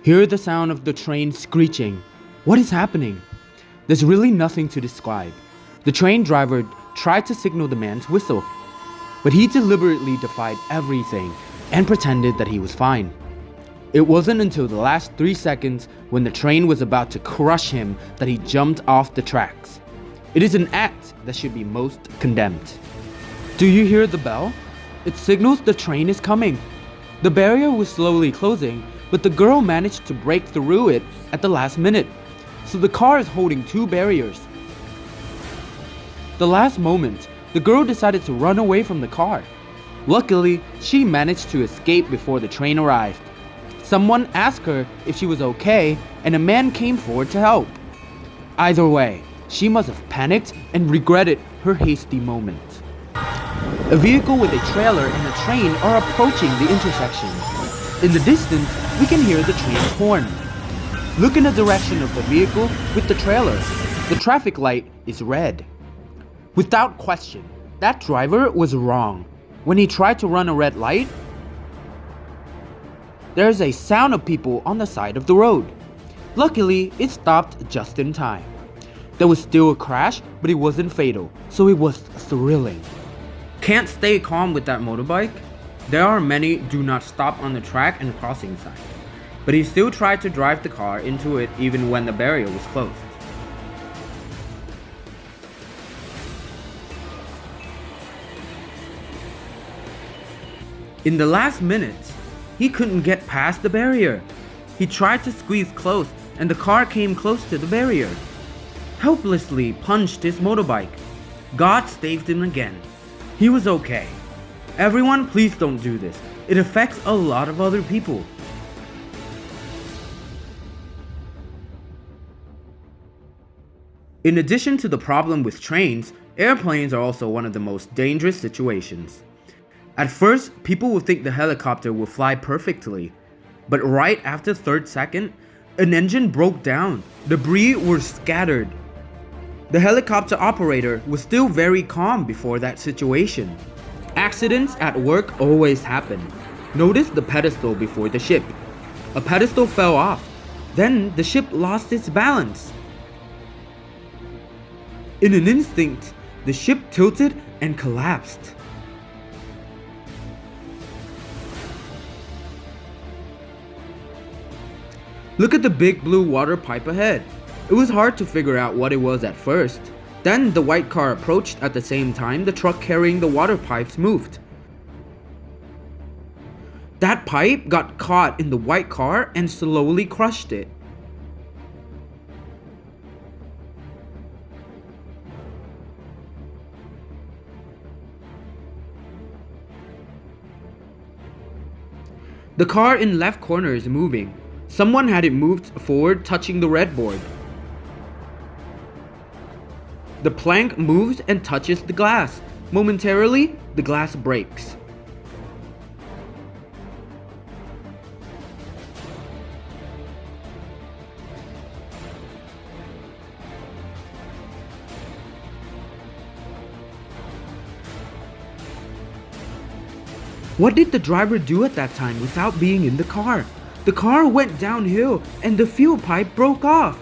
Hear the sound of the train screeching. What is happening? There's really nothing to describe. The train driver tried to signal the man's whistle, but he deliberately defied everything and pretended that he was fine. It wasn't until the last 3 seconds when the train was about to crush him that he jumped off the tracks. It is an act that should be most condemned. Do you hear the bell? It signals the train is coming. The barrier was slowly closing, but the girl managed to break through it at the last minute, so the car is holding 2 barriers. The last moment, the girl decided to run away from the car. Luckily, she managed to escape before the train arrived. Someone asked her if she was okay, and a man came forward to help. Either way, she must have panicked and regretted her hasty moment. A vehicle with a trailer and a train are approaching the intersection. In the distance, we can hear the train's horn. Look in the direction of the vehicle with the trailer. The traffic light is red. Without question, that driver was wrong. When he tried to run a red light, there is a sound of people on the side of the road. Luckily, it stopped just in time. There was still a crash, but it wasn't fatal, so it was thrilling. Can't stay calm with that motorbike? There are many do not stop on the track and crossing signs, but he still tried to drive the car into it even when the barrier was closed. In the last minutes, he couldn't get past the barrier. He tried to squeeze close and the car came close to the barrier. Helplessly punched his motorbike. God saved him again. He was okay. Everyone, please don't do this. It affects a lot of other people. In addition to the problem with trains, airplanes are also one of the most dangerous situations. At first, people will think the helicopter will fly perfectly, but right after 3rd second, an engine broke down. Debris were scattered. The helicopter operator was still very calm before that situation. Accidents at work always happen. Notice the pedestal before the ship. A pedestal fell off. Then the ship lost its balance. In an instant, the ship tilted and collapsed. Look at the big blue water pipe ahead. It was hard to figure out what it was at first. Then the white car approached at the same time the truck carrying the water pipes moved. That pipe got caught in the white car and slowly crushed it. The car in left corner is moving. Someone had it moved forward, touching the red board. The plank moves and touches the glass. Momentarily, the glass breaks. What did the driver do at that time without being in the car? The car went downhill and the fuel pipe broke off.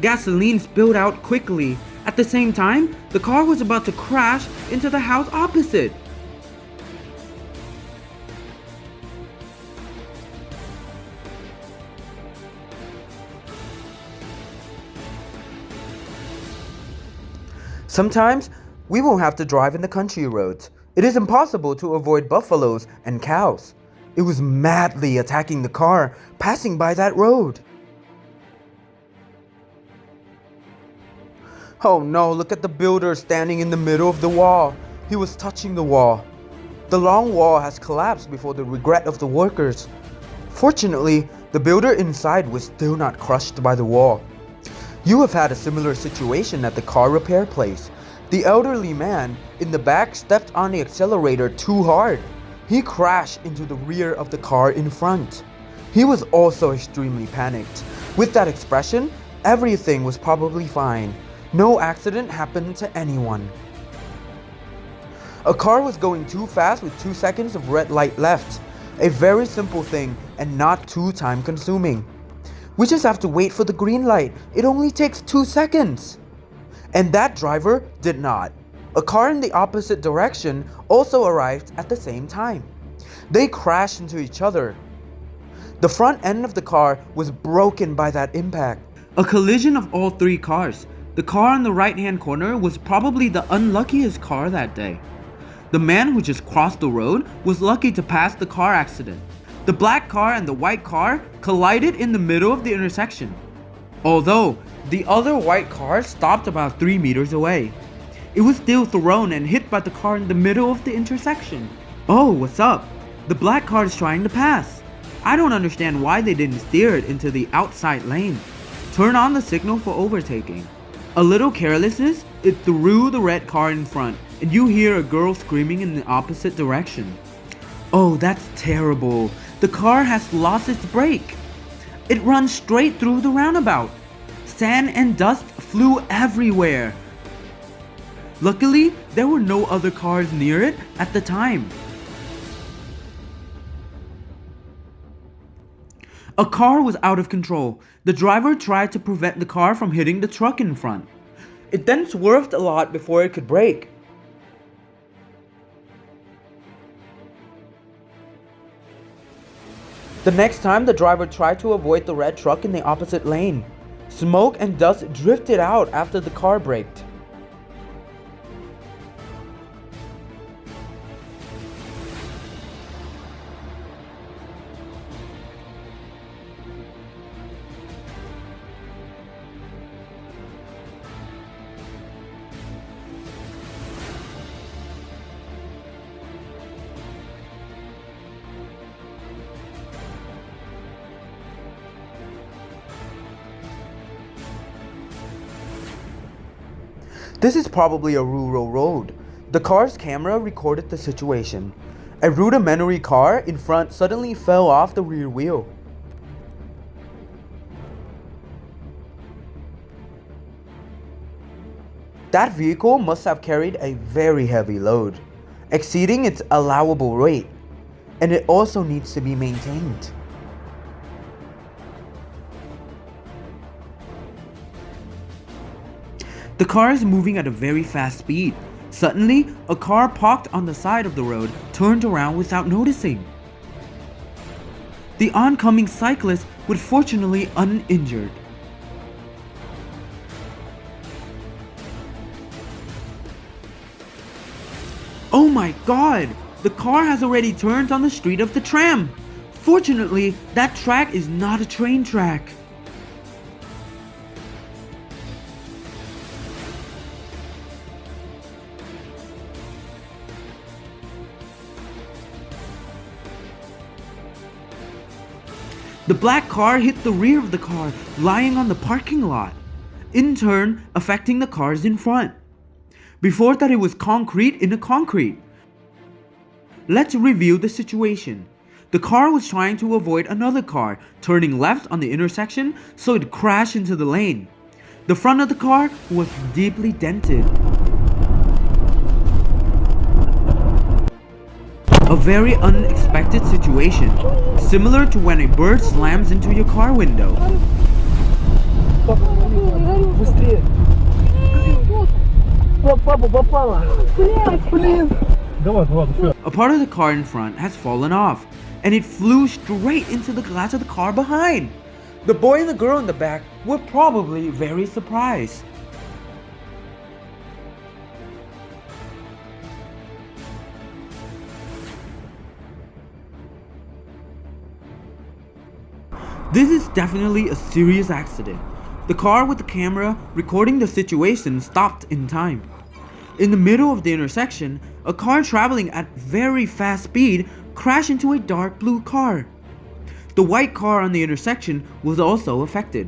Gasoline spilled out quickly. At the same time, the car was about to crash into the house opposite. Sometimes, we will have to drive in the country roads. It is impossible to avoid buffaloes and cows. It was madly attacking the car passing by that road. Oh no, look at the builder standing in the middle of the wall. He was touching the wall. The long wall has collapsed before the regret of the workers. Fortunately, the builder inside was still not crushed by the wall. You have had a similar situation at the car repair place. The elderly man in the back stepped on the accelerator too hard. He crashed into the rear of the car in front. He was also extremely panicked. With that expression, everything was probably fine. No accident happened to anyone. A car was going too fast with 2 seconds of red light left. A very simple thing and not too time consuming. We just have to wait for the green light. It only takes 2 seconds. And that driver did not. A car in the opposite direction also arrived at the same time. They crashed into each other. The front end of the car was broken by that impact. A collision of all 3 cars. The car in the right-hand corner was probably the unluckiest car that day. The man who just crossed the road was lucky to pass the car accident. The black car and the white car collided in the middle of the intersection. Although, the other white car stopped about 3 meters away. It was still thrown and hit by the car in the middle of the intersection. Oh, what's up? The black car is trying to pass. I don't understand why they didn't steer it into the outside lane. Turn on the signal for overtaking. A little carelessness, it threw the red car in front, and you hear a girl screaming in the opposite direction. Oh, that's terrible. The car has lost its brake. It runs straight through the roundabout. Sand and dust flew everywhere. Luckily, there were no other cars near it at the time. A car was out of control. The driver tried to prevent the car from hitting the truck in front. It then swerved a lot before it could brake. The next time, the driver tried to avoid the red truck in the opposite lane. Smoke and dust drifted out after the car braked. This is probably a rural road. The car's camera recorded the situation. A rudimentary car in front suddenly fell off the rear wheel. That vehicle must have carried a very heavy load, exceeding its allowable weight, and it also needs to be maintained. The car is moving at a very fast speed. Suddenly, a car parked on the side of the road turned around without noticing. The oncoming cyclist was fortunately uninjured. Oh my god! The car has already turned on the street of the tram! Fortunately, that track is not a train track. The black car hit the rear of the car lying on the parking lot, in turn affecting the cars in front. Before that, it was concrete in a concrete. Let's review the situation. The car was trying to avoid another car, turning left on the intersection so it crashed into the lane. The front of the car was deeply dented. A very unexpected situation, similar to when a bird slams into your car window. A part of the car in front has fallen off, and it flew straight into the glass of the car behind. The boy and the girl in the back were probably very surprised. This is definitely a serious accident. The car with the camera recording the situation stopped in time. In the middle of the intersection, a car traveling at very fast speed crashed into a dark blue car. The white car on the intersection was also affected.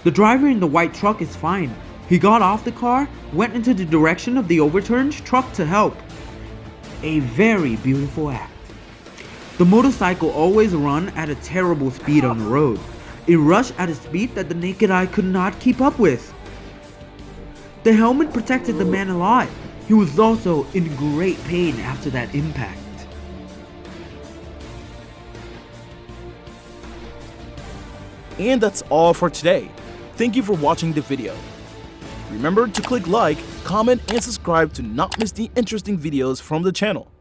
The driver in the white truck is fine. He got off the car, went into the direction of the overturned truck to help. A very beautiful act. The motorcycle always ran at a terrible speed on the road. It rushed at a speed that the naked eye could not keep up with. The helmet protected the man alive. He was also in great pain after that impact. And that's all for today. Thank you for watching the video. Remember to click like, comment, and subscribe to not miss the interesting videos from the channel.